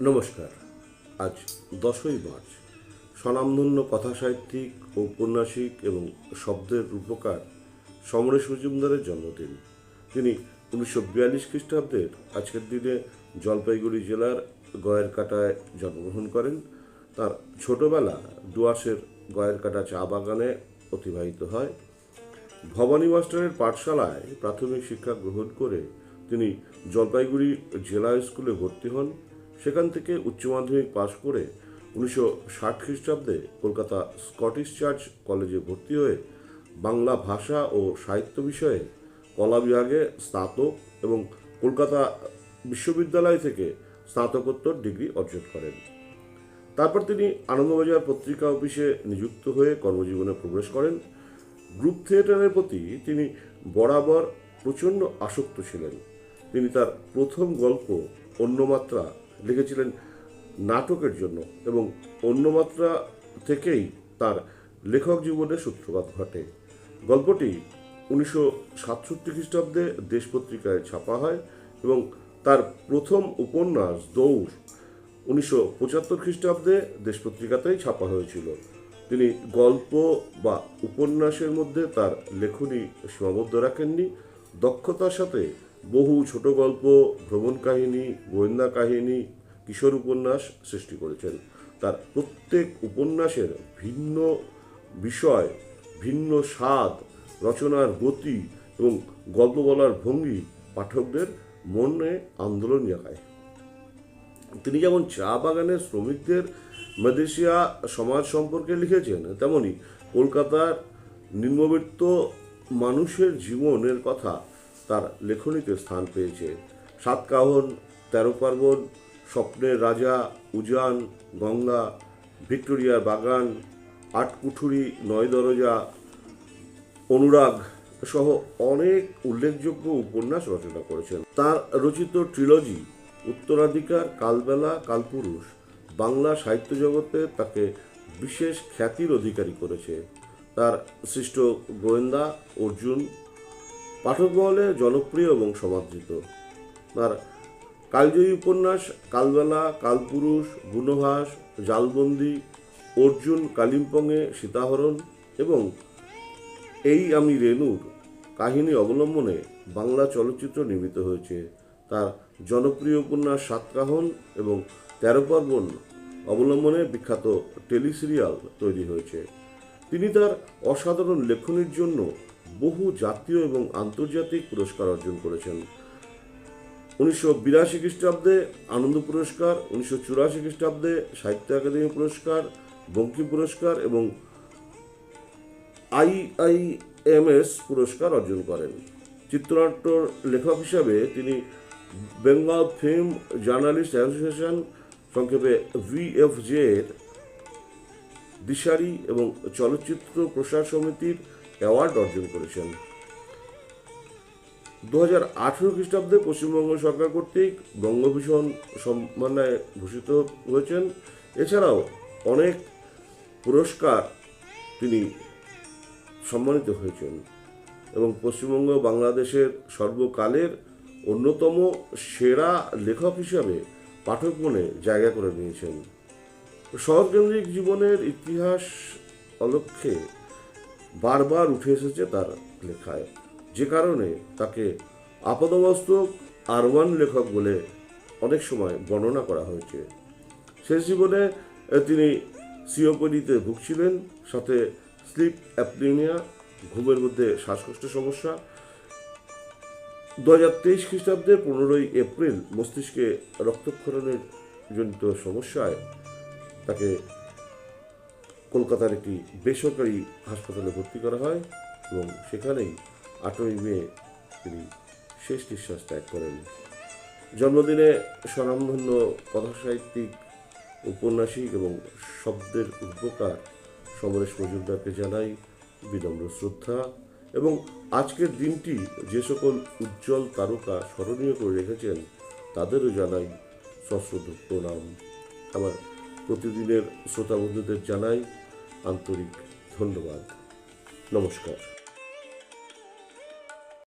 নমস্কার। আজ 10ই মার্চ স্বনামধন্য কথাসাহিত্যিক, ঔপন্যাসিক এবং শব্দের রূপকার সমরেশ মজুমদারের জন্মদিন। তিনি 1942 খ্রিস্টাব্দের আজকের দিনে জলপাইগুড়ি জেলার গয়েরকাটায় জন্মগ্রহণ করেন। তার ছোটবেলা ডুয়ার্সের গয়েরকাটা চা বাগানে অতিবাহিত হয়। ভবানী মাস্টারের পাঠশালায় প্রাথমিক শিক্ষা গ্রহণ করে তিনি জলপাইগুড়ি জেলা স্কুলে ভর্তি হন। সেখান থেকে উচ্চ মাধ্যমিক পাশ করে 1960 খ্রিস্টাব্দে কলকাতা স্কটিশ চার্চ কলেজে ভর্তি হয়ে বাংলা ভাষা ও সাহিত্য বিষয়ে কলা বিভাগে স্নাতক এবং কলকাতা বিশ্ববিদ্যালয় থেকে স্নাতকোত্তর ডিগ্রি অর্জন করেন। তারপর তিনি আনন্দবাজার পত্রিকা অফিসে নিযুক্ত হয়ে কর্মজীবনে প্রবেশ করেন। গ্রুপ থিয়েটারের প্রতি তিনি বরাবর প্রচণ্ড আসক্ত ছিলেন। তিনি তার প্রথম গল্প অন্যমাত্রা লিখেছিলেন নাটকের জন্য এবং অন্যমাত্রা থেকেই তার লেখক জীবনের সূত্রপাত ঘটে। গল্পটি 1967 খ্রিস্টাব্দে দেশ পত্রিকায় ছাপা হয় এবং তার প্রথম উপন্যাস দৌড় 1975 খ্রিস্টাব্দে দেশ পত্রিকাতেই ছাপা হয়েছিল। তিনি গল্প বা উপন্যাসের মধ্যে তার লেখনী সীমাবদ্ধ রাখেননি। দক্ষতার সাথে বহু ছোট গল্প, ভ্রমণ কাহিনী, গোয়েন্দা কাহিনী, কিশোর উপন্যাস সৃষ্টি করেছেন। তার প্রত্যেক উপন্যাসের ভিন্ন বিষয়, ভিন্ন স্বাদ, রচনার গতি এবং গল্প বলার ভঙ্গি পাঠকদের মনে আন্দোলন জাগায়। তিনি যেমন চা বাগানের শ্রমিকদের মেদেশিয়া সমাজ সম্পর্কে লিখেছেন, তেমনি কলকাতার নিম্নবিত্ত মানুষের জীবনের কথা তার লেখনীতে স্থান পেয়েছে। সাতকাহন, 13 পার্বণ, স্বপ্নের রাজা, উজান, গঙ্গা, ভিক্টোরিয়ার বাগান, আটকুঠুরি, 9 দরজা, অনুরাগ সহ অনেক উল্লেখযোগ্য উপন্যাস রচনা করেছেন। তার রচিত ট্রিলজি উত্তরাধিকার, কালবেলা, কালপুরুষ বাংলা সাহিত্য জগতে তাকে বিশেষ খ্যাতির অধিকারী করেছে। তার সৃষ্ট গোয়েন্দা অর্জুন পাঠক মহলে জনপ্রিয় এবং সমাদৃত। তার কালজয়ী উপন্যাস কালবেলা, কালপুরুষ, বুনোহাস, জালবন্দি, অর্জুন কালিম্পংয়ে সীতাহরণ এবং এই আমি রেণুর কাহিনী অবলম্বনে বাংলা চলচ্চিত্র নির্মিত হয়েছে। তার জনপ্রিয় উপন্যাস সাতকাহন এবং 13 পার্বণ অবলম্বনে বিখ্যাত টেলিসিরিয়াল তৈরি হয়েছে। তিনি তার অসাধারণ লেখনীর জন্য বহু জাতীয় এবং আন্তর্জাতিক পুরস্কার অর্জন করেছেন। 1982 খ্রিস্টাব্দে আনন্দ পুরস্কার, 1984 খ্রিস্টাব্দে সাহিত্য একাডেমি পুরস্কার, বঙ্কিম পুরস্কার এবং IIMS পুরস্কার অর্জন করেন। চিত্রনাট্য লেখক হিসাবে তিনি বেঙ্গল ফিল্ম জার্নালিস্ট অ্যাসোসিয়েশন, সংক্ষেপে VFJ এর দিশারি এবং চলচ্চিত্র প্রসার সমিতির অ্যাওয়ার্ড অর্জন করেছেন। 2018 খ্রিস্টাব্দে পশ্চিমবঙ্গ সরকার কর্তৃক বঙ্গভূষণ সম্মানে ভূষিত হয়েছেন। এছাড়াও অনেক পুরস্কার তিনি সম্মানিত হয়েছেন এবং পশ্চিমবঙ্গ বাংলাদেশের সর্বকালের অন্যতম সেরা লেখক হিসাবে পাঠক মনে জায়গা করে নিয়েছেন। শহরকেন্দ্রিক জীবনের ইতিহাস অলক্ষ্যে বারবার উঠে এসেছে তার লেখায়, যে কারণে তাকে আপাদমস্তক আরবান লেখক বলে অনেক সময় বর্ণনা করা হয়েছে। শেষ জীবনে তিনি সিওপিডিতে ভুগছিলেন, সাথে স্লিপ অ্যাপনিয়া, ঘুমের মধ্যে শ্বাসকষ্টের সমস্যা। 2023 খ্রিস্টাব্দে 15 এপ্রিল মস্তিষ্কে রক্তক্ষরণের জনিত সমস্যায় তাকে কলকাতার একটি বেসরকারি হাসপাতালে ভর্তি করা হয় এবং সেখানেই 8ই মে তিনি শেষ নিঃশ্বাস ত্যাগ করেন। জন্মদিনে স্বনামধন্য কথাসাহিত্যিক, ঔপন্যাসিক এবং শব্দের রূপকার সমরেশ মজুমদারকে জানাই বিনম্র শ্রদ্ধা এবং আজকের দিনটি যে সকল উজ্জ্বল তারকা স্মরণীয় করে রেখেছেন তাদেরও জানাই সশ্রদ্ধ প্রণাম। আমার প্রতিদিনের শ্রোতা বন্ধুদের জানাই আন্তরিক ধন্যবাদ। নমস্কার।